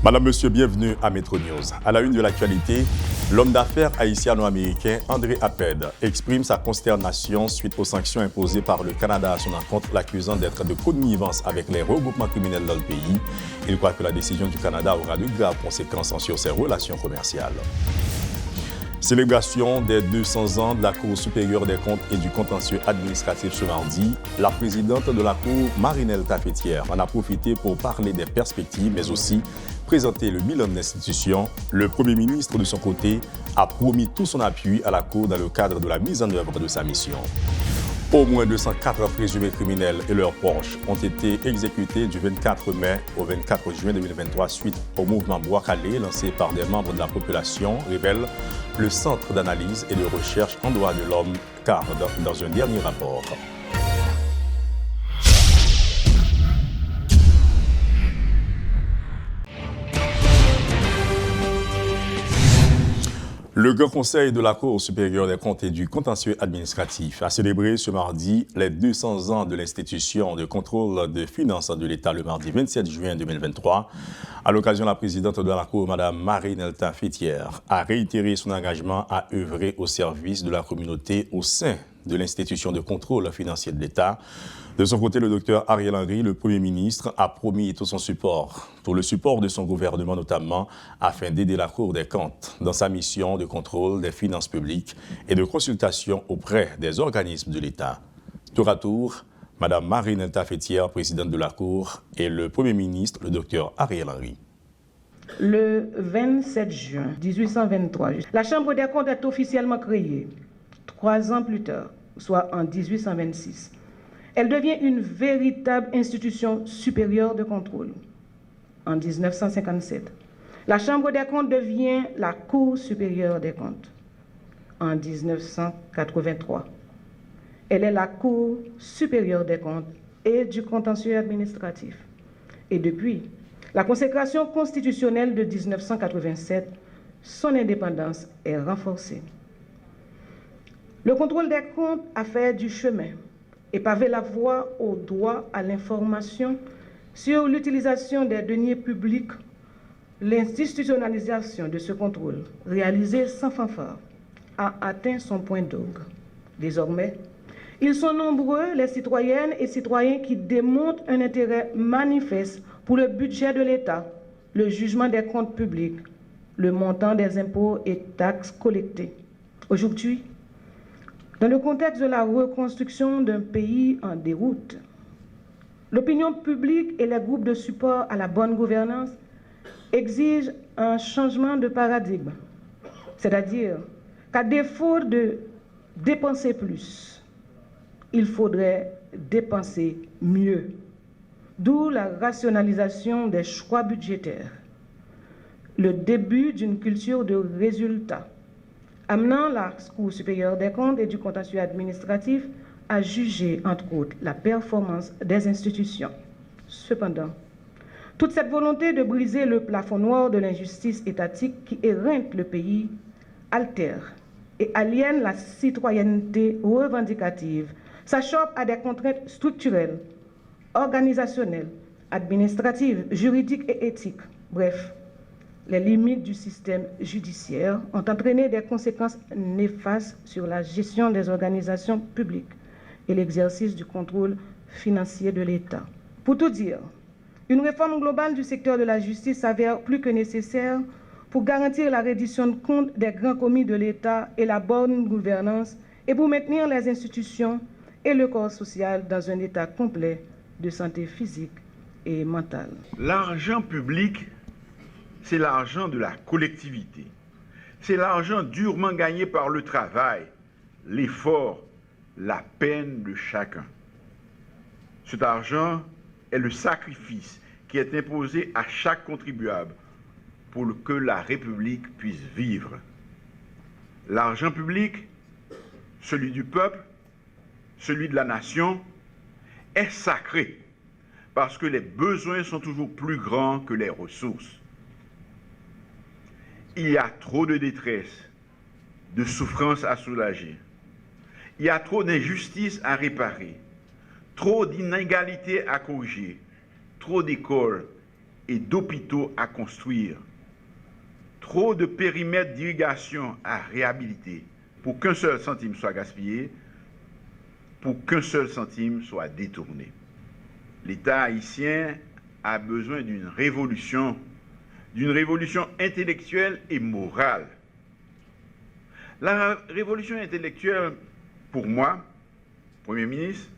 Madame, Monsieur, bienvenue à Metro News. À la une de l'actualité, l'homme d'affaires haïtiano-américain André Apped exprime sa consternation suite aux sanctions imposées par le Canada à son encontre, l'accusant d'être de connivence avec les regroupements criminels dans le pays. Il croit que la décision du Canada aura de graves conséquences sur ses relations commerciales. Célébration des 200 ans de la Cour supérieure des comptes et du contentieux administratif ce mardi. La présidente de la Cour, Marinelle Tafetière, en a profité pour parler des perspectives, mais aussi présenter le bilan de l'institution. Le Premier ministre, de son côté, a promis tout son appui à la Cour dans le cadre de la mise en œuvre de sa mission. Au moins 204 présumés criminels et leurs proches ont été exécutés du 24 mai au 24 juin 2023 suite au mouvement Bois Calais lancé par des membres de la population, révèle le Centre d'analyse et de recherche en droits de l'homme, CARD, dans un dernier rapport. Le Grand Conseil de la Cour supérieure des comptes et du contentieux administratif a célébré ce mardi les 200 ans de l'institution de contrôle des finances de l'État le mardi 27 juin 2023. À l'occasion, la présidente de la Cour, Mme Marinelle Tafetière, a réitéré son engagement à œuvrer au service de la communauté au sein de l'institution de contrôle financier de l'État. De son côté, le docteur Ariel Henry, le Premier ministre, a promis tout son support, pour le support de son gouvernement notamment, afin d'aider la Cour des comptes dans sa mission de contrôle des finances publiques et de consultation auprès des organismes de l'État. Tour à tour, Mme Marinelle Tafetière, présidente de la Cour, et le Premier ministre, le docteur Ariel Henry. Le 27 juin 1823, la Chambre des comptes est officiellement créée. 3 ans plus tard, soit en 1826. Elle devient une véritable institution supérieure de contrôle. En 1957, la Chambre des comptes devient la Cour supérieure des comptes. En 1983, elle est la Cour supérieure des comptes et du contentieux administratif. Et depuis la consécration constitutionnelle de 1987, son indépendance est renforcée. Le contrôle des comptes a fait du chemin et pavé la voie au droit à l'information sur l'utilisation des deniers publics. L'institutionnalisation de ce contrôle, réalisée sans fanfare, a atteint son point d'orgue. Désormais, ils sont nombreux les citoyennes et citoyens qui démontrent un intérêt manifeste pour le budget de l'État, le jugement des comptes publics, le montant des impôts et taxes collectés. Aujourd'hui, dans le contexte de la reconstruction d'un pays en déroute, l'opinion publique et les groupes de support à la bonne gouvernance exigent un changement de paradigme, c'est-à-dire qu'à défaut de dépenser plus, il faudrait dépenser mieux, d'où la rationalisation des choix budgétaires, le début d'une culture de résultats, amenant la Cour supérieure des comptes et du contentieux administratif à juger, entre autres, la performance des institutions. Cependant, toute cette volonté de briser le plafond noir de l'injustice étatique qui éreinte le pays altère et aliène la citoyenneté revendicative, s'achoppe à des contraintes structurelles, organisationnelles, administratives, juridiques et éthiques. Bref, les limites du système judiciaire ont entraîné des conséquences néfastes sur la gestion des organisations publiques et l'exercice du contrôle financier de l'État. Pour tout dire, une réforme globale du secteur de la justice s'avère plus que nécessaire pour garantir la reddition de comptes des grands commis de l'État et la bonne gouvernance et pour maintenir les institutions et le corps social dans un état complet de santé physique et mentale. L'argent public, c'est l'argent de la collectivité. C'est l'argent durement gagné par le travail, l'effort, la peine de chacun. Cet argent est le sacrifice qui est imposé à chaque contribuable pour que la République puisse vivre. L'argent public, celui du peuple, celui de la nation, est sacré parce que les besoins sont toujours plus grands que les ressources. Il y a trop de détresse, de souffrance à soulager. Il y a trop d'injustice à réparer, trop d'inégalités à corriger, trop d'écoles et d'hôpitaux à construire, trop de périmètres d'irrigation à réhabiliter pour qu'un seul centime soit gaspillé, pour qu'un seul centime soit détourné. L'État haïtien a besoin d'une révolution intellectuelle et morale. La révolution intellectuelle, pour moi, Premier ministre,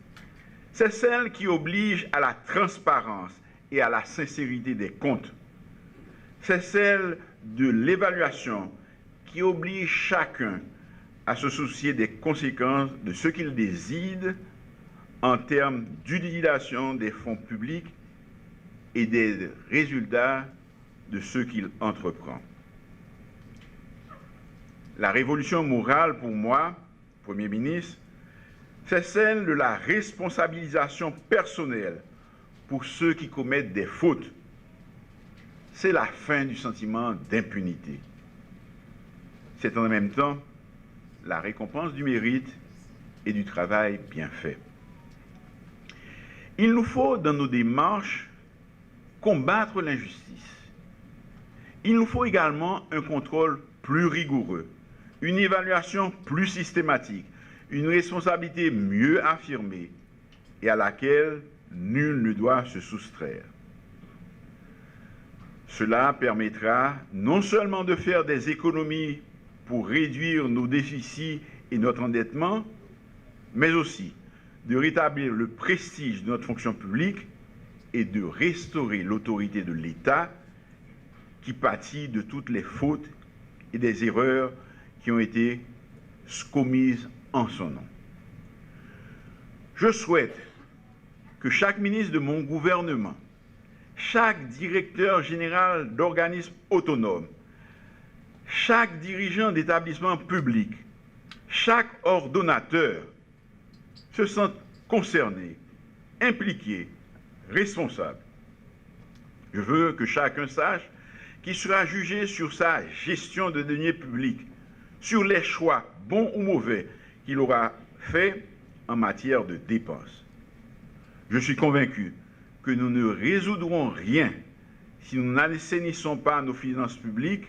c'est celle qui oblige à la transparence et à la sincérité des comptes. C'est celle de l'évaluation qui oblige chacun à se soucier des conséquences de ce qu'il décide en termes d'utilisation des fonds publics et des résultats de ce qu'il entreprend. La révolution morale, pour moi, Premier ministre, c'est celle de la responsabilisation personnelle pour ceux qui commettent des fautes. C'est la fin du sentiment d'impunité. C'est en même temps la récompense du mérite et du travail bien fait. Il nous faut, dans nos démarches, combattre l'injustice. Il nous faut également un contrôle plus rigoureux, une évaluation plus systématique, une responsabilité mieux affirmée et à laquelle nul ne doit se soustraire. Cela permettra non seulement de faire des économies pour réduire nos déficits et notre endettement, mais aussi de rétablir le prestige de notre fonction publique et de restaurer l'autorité de l'État qui pâtit de toutes les fautes et des erreurs qui ont été commises en son nom. Je souhaite que chaque ministre de mon gouvernement, chaque directeur général d'organismes autonomes, chaque dirigeant d'établissement public, chaque ordonnateur se sente concerné, impliqué, responsable. Je veux que chacun sache qu'il sera jugé sur sa gestion de deniers publics, sur les choix, bons ou mauvais, qu'il aura fait en matière de dépenses. Je suis convaincu que nous ne résoudrons rien si nous n'assainissons pas nos finances publiques,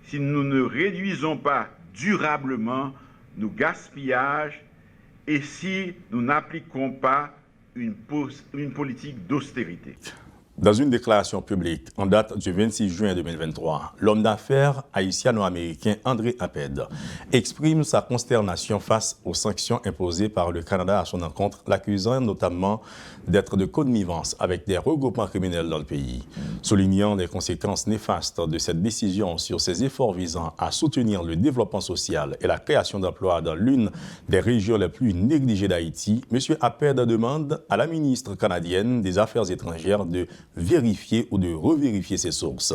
si nous ne réduisons pas durablement nos gaspillages et si nous n'appliquons pas une politique d'austérité. Dans une déclaration publique en date du 26 juin 2023, l'homme d'affaires haïtiano-américain André Apped exprime sa consternation face aux sanctions imposées par le Canada à son encontre, l'accusant notamment d'être de connivence avec des regroupements criminels dans le pays. Soulignant les conséquences néfastes de cette décision sur ses efforts visant à soutenir le développement social et la création d'emplois dans l'une des régions les plus négligées d'Haïti, M. Apped demande à la ministre canadienne des Affaires étrangères de vérifier ou de revérifier ses sources.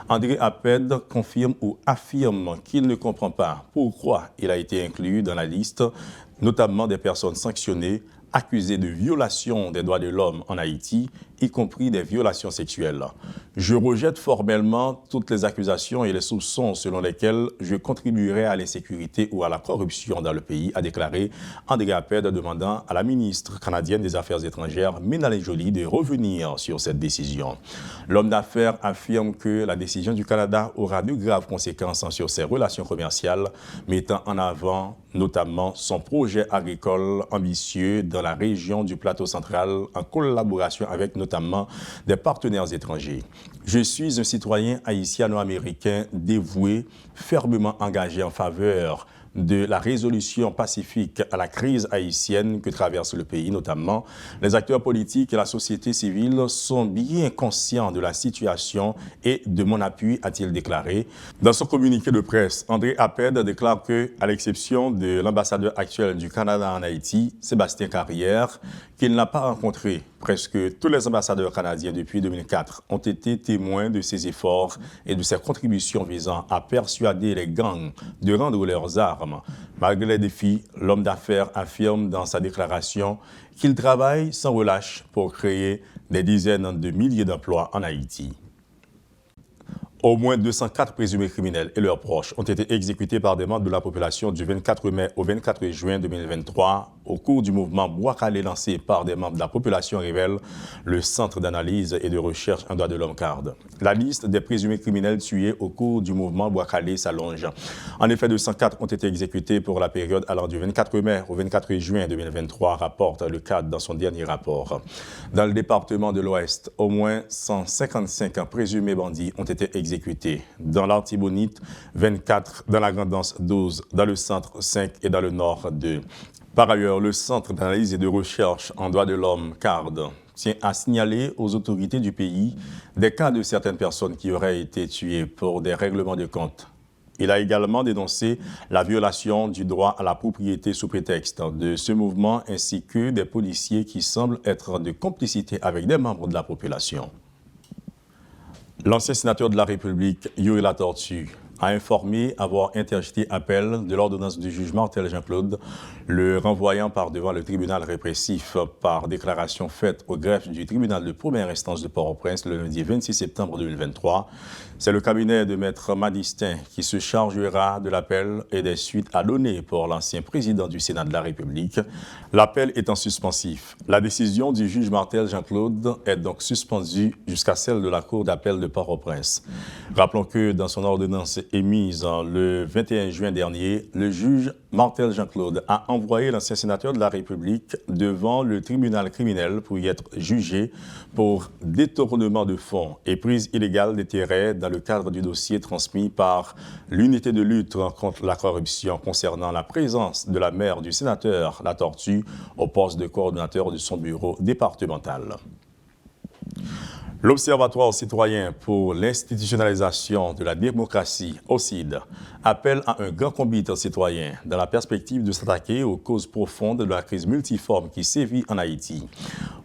André Apped confirme ou affirme qu'il ne comprend pas pourquoi il a été inclus dans la liste, notamment des personnes sanctionnées accusées de violation des droits de l'homme en Haïti, y compris des violations sexuelles. Je rejette formellement toutes les accusations et les soupçons selon lesquels je contribuerai à l'insécurité ou à la corruption dans le pays, a déclaré André Apped, demandant à la ministre canadienne des Affaires étrangères, Mélanie Joly, de revenir sur cette décision. L'homme d'affaires affirme que la décision du Canada aura de graves conséquences sur ses relations commerciales, mettant en avant notamment son projet agricole ambitieux dans la région du Plateau central en collaboration avec notamment des partenaires étrangers. Je suis un citoyen haïtiano-américain dévoué, fermement engagé en faveur de la résolution pacifique à la crise haïtienne que traverse le pays, notamment. Les acteurs politiques et la société civile sont bien conscients de la situation et de mon appui, a-t-il déclaré. Dans son communiqué de presse, André Apped déclare que, à l'exception de l'ambassadeur actuel du Canada en Haïti, Sébastien Carrière, qu'il n'a pas rencontré, presque tous les ambassadeurs canadiens depuis 2004 ont été témoins de ses efforts et de ses contributions visant à persuader les gangs de rendre leurs armes. Malgré les défis, l'homme d'affaires affirme dans sa déclaration qu'il travaille sans relâche pour créer des dizaines de milliers d'emplois en Haïti. Au moins 204 présumés criminels et leurs proches ont été exécutés par des membres de la population du 24 mai au 24 juin 2023 au cours du mouvement Bois Calais lancé par des membres de la population, révèle le Centre d'analyse et de recherche en droits de l'homme CARD. La liste des présumés criminels tués au cours du mouvement Bois Calais s'allonge. En effet, 204 ont été exécutés pour la période allant du 24 mai au 24 juin 2023, rapporte le CARD dans son dernier rapport. Dans le département de l'Ouest, au moins 155 présumés bandits ont été exécutés. Dans l'Artibonite, 24, dans la Grand'Anse, 12, dans le centre, 5 et dans le nord, 2. Par ailleurs, le Centre d'analyse et de recherche en droits de l'homme, CARD, tient à signaler aux autorités du pays des cas de certaines personnes qui auraient été tuées pour des règlements de compte. Il a également dénoncé la violation du droit à la propriété sous prétexte de ce mouvement ainsi que des policiers qui semblent être de complicité avec des membres de la population. L'ancien sénateur de la République, Yuri Latortue, a informé avoir interjeté appel de l'ordonnance du juge Martel Jean-Claude, le renvoyant par devant le tribunal répressif par déclaration faite au greffe du tribunal de première instance de Port-au-Prince le lundi 26 septembre 2023. C'est le cabinet de Maître Madistin qui se chargera de l'appel et des suites à donner pour l'ancien président du Sénat de la République. L'appel étant suspensif. La décision du juge Martel Jean-Claude est donc suspendue jusqu'à celle de la Cour d'appel de Port-au-Prince. Rappelons que dans son ordonnance émise le 21 juin dernier, le juge Martel Jean-Claude a envoyé l'ancien sénateur de la République devant le tribunal criminel pour y être jugé pour détournement de fonds et prise illégale des terrains dans le cadre du dossier transmis par l'unité de lutte contre la corruption concernant la présence de la mère du sénateur Latortue au poste de coordonnateur de son bureau départemental. L'Observatoire citoyen pour l'institutionnalisation de la démocratie, OCID, appelle à un grand comité citoyen dans la perspective de s'attaquer aux causes profondes de la crise multiforme qui sévit en Haïti.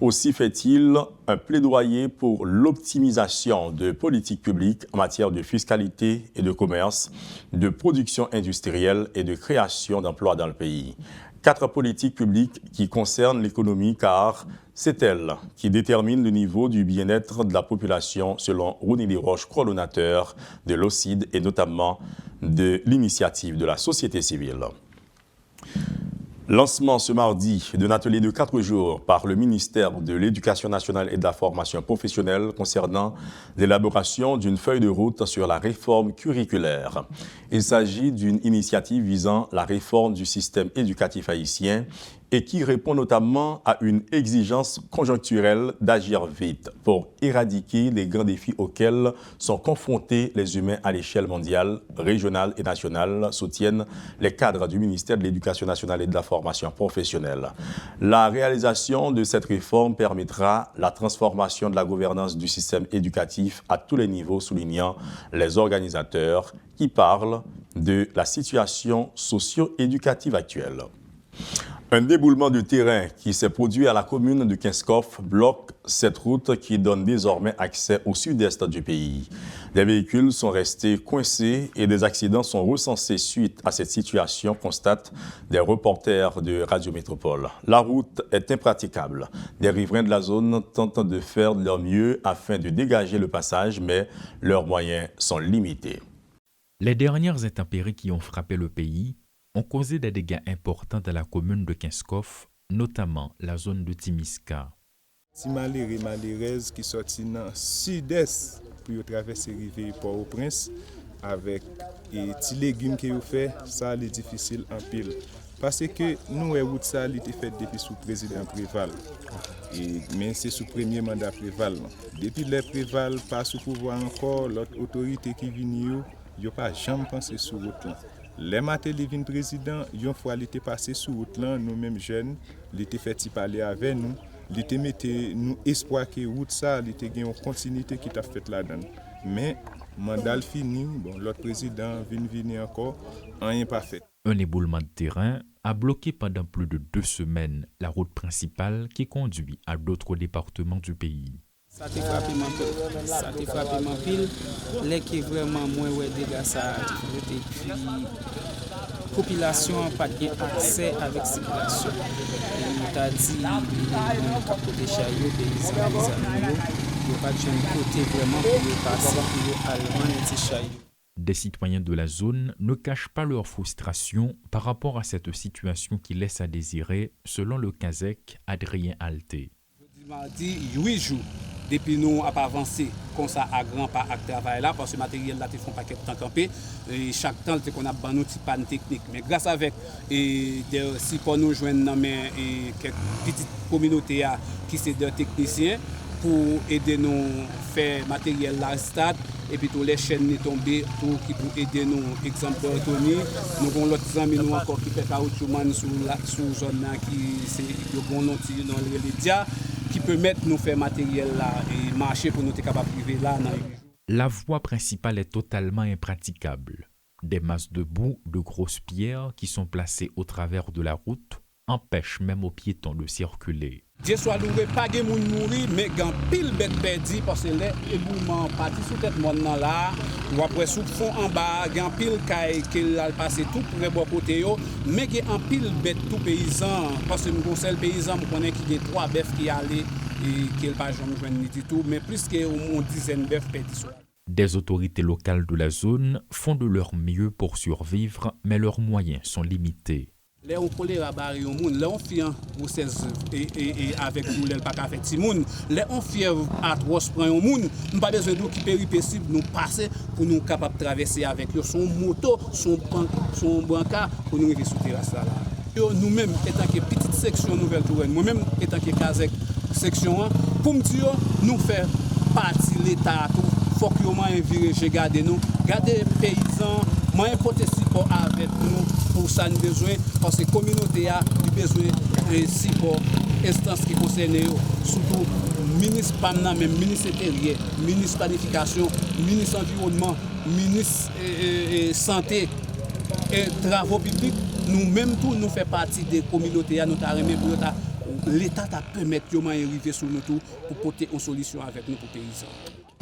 Aussi fait-il un plaidoyer pour l'optimisation de politiques publiques en matière de fiscalité et de commerce, de production industrielle et de création d'emplois dans le pays. 4 politiques publiques qui concernent l'économie car c'est elle qui détermine le niveau du bien-être de la population selon Ronnie Roche, coordonnateur de l'OCID et notamment de l'initiative de la société civile. Lancement ce mardi d'un atelier de 4 jours par le ministère de l'Éducation nationale et de la formation professionnelle concernant l'élaboration d'une feuille de route sur la réforme curriculaire. Il s'agit d'une initiative visant la réforme du système éducatif haïtien et qui répond notamment à une exigence conjoncturelle d'agir vite pour éradiquer les grands défis auxquels sont confrontés les humains à l'échelle mondiale, régionale et nationale, soutiennent les cadres du ministère de l'Éducation nationale et de la formation professionnelle. La réalisation de cette réforme permettra la transformation de la gouvernance du système éducatif à tous les niveaux, soulignant les organisateurs qui parlent de la situation socio-éducative actuelle. Un déboulement de terrain qui s'est produit à la commune de Kinskoff bloque cette route qui donne désormais accès au sud-est du pays. Des véhicules sont restés coincés et des accidents sont recensés suite à cette situation, constatent des reporters de Radio Métropole. La route est impraticable. Des riverains de la zone tentent de faire de leur mieux afin de dégager le passage, mais leurs moyens sont limités. Les dernières intempéries qui ont frappé le pays ont causé des dégâts importants dans la commune de Kinskoff, notamment la zone de Timiska. Si malheureux malheureuse qui sorti dans sud-est pour traverser rivière Port-au-Prince avec et petits légumes que vous fait, ça est difficile en pile parce que nous route ça été fait depuis sous président Préval. Mais c'est sous premier mandat Préval. Depuis le Préval pas sous pouvoir encore l'autre autorité qui vient yo pas jamais pensé sur route là. Les matins les vin président, une fois il était passé sur route là, nous mêmes jeunes, il était fait parler avec nous, il était mettait nous espoir que route ça, il était gagne une continuité qui t'a fait là-dedans. Mais mandat fini, bon l'autre président vient encore, rien pas fait. Un éboulement de terrain a bloqué pendant plus de 2 semaines la route principale qui conduit à d'autres départements du pays. Ça te frappe mon pile, les qui vraiment moins ouais dégâts ça et puis population pas de accès avec circulation. On t'a dit côté chaillot paysans Il n'y a pas de gens côté vraiment pour passer pour aller en Tichaï. Des citoyens de la zone ne cachent pas leur frustration par rapport à cette situation qui laisse à désirer, selon le Kazakh Adrien Alté. Mardi, 8 jours depuis nous avons avancé comme ça à grand pas à travail là parce que le matériel là te font pas quelques temps camper et chaque temps qu'on a ban nous petit panne technique mais grâce avec et si pour nous joindre dans mais quelques petites communautés qui c'est des techniciens pour aider nous faire matériel là stade et puis tous les chaînes n'est tombées pour aider nous exemple Tony nous avons l'autre amis nous encore qui fait caoutchouc sous zone là qui c'est bon dans les dia qui permettent de nous faire matériel là et marcher pour nous être capables de vivre là dans les jours. La voie principale est totalement impraticable. Des masses de boue, de grosses pierres qui sont placées au travers de la route empêchent même aux piétons de circuler. Dieu soit loué, pas de monde mourir, mais gan pile bête perdu parce que les éboulements parti sous tête monde là, ou après sous fond en bas, gan pile caille qu'il a passé tout pour bon côté yo, mais qui en pile bête tout paysan parce que mon seul paysan me connaît qui a 3 bœufs qui allaient et qu'il pas jamais joindre ni du tout, mais plus que au moins dizaine bœufs perdus. Des autorités locales de la zone font de leur mieux pour survivre, mais leurs moyens sont limités. Les on coller à barrer au monde, les on fier pour 16 et avec nous les pas faire petit monde, les on fier atroce prend au monde, nous pas besoin d'eau qui péripétie nous passer pour nous capable traverser avec son moto, son brancard pour nous arriver sur terrasse là. Nous-mêmes étant que petite section Nouvelle Touraine, moi-même étant que Kazakh section 1, pour me dire nous faire partie l'état tout, faut que nous virer garder nous, garder paysans, moi porter support avec nous pour ça nous besoin parce que la communauté a besoin de support instance qui concerne surtout ministre PAMNA même ministre intérieur, ministre planification, ministre environnement, ministre santé et travaux publics nous-mêmes tous nous fait partie des communautés nous t'a remis pour l'État t'a permettre de arriver sur nous tout pour porter une solution avec nous pour paysans.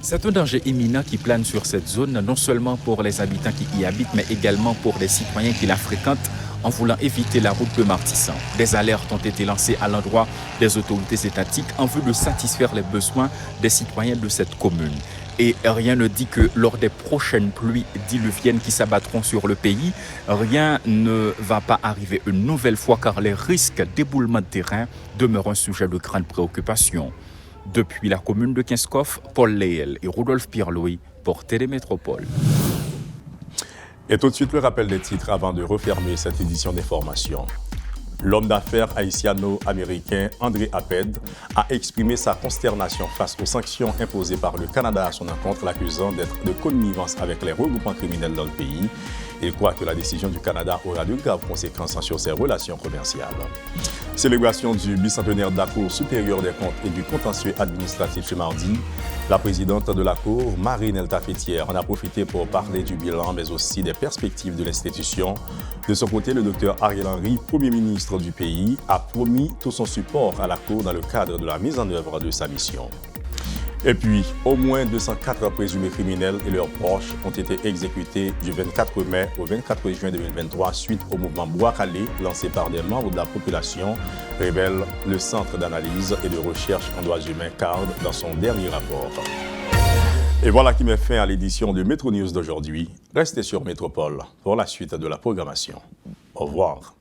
C'est un danger imminent qui plane sur cette zone, non seulement pour les habitants qui y habitent, mais également pour les citoyens qui la fréquentent en voulant éviter la route de Martissan. Des alertes ont été lancées à l'endroit des autorités étatiques en vue de satisfaire les besoins des citoyens de cette commune. Et rien ne dit que lors des prochaines pluies diluviennes qui s'abattront sur le pays, rien ne va pas arriver une nouvelle fois car les risques d'éboulement de terrain demeurent un sujet de grande préoccupation. Depuis la commune de Kinskov, Paul Léel et Rodolphe Pierre-Louis pour Télémétropole. Et tout de suite, le rappel des titres avant de refermer cette édition d'information. L'homme d'affaires haïtiano-américain André Aped a exprimé sa consternation face aux sanctions imposées par le Canada à son encontre, l'accusant d'être de connivence avec les regroupements criminels dans le pays. Il croit que la décision du Canada aura de graves conséquences sur ses relations commerciales. Célébration du bicentenaire de la Cour supérieure des comptes et du contentieux administratif ce mardi. La présidente de la Cour, Marie-Nel Tafetière, en a profité pour parler du bilan, mais aussi des perspectives de l'institution. De son côté, le docteur Ariel Henry, Premier ministre du pays, a promis tout son support à la Cour dans le cadre de la mise en œuvre de sa mission. Et puis, au moins 204 présumés criminels et leurs proches ont été exécutés du 24 mai au 24 juin 2023 suite au mouvement Bois-Calais lancé par des membres de la population, révèle le Centre d'analyse et de recherche en droits humains CARD dans son dernier rapport. Et voilà qui met fin à l'édition de Métro News d'aujourd'hui. Restez sur Métropole pour la suite de la programmation. Au revoir.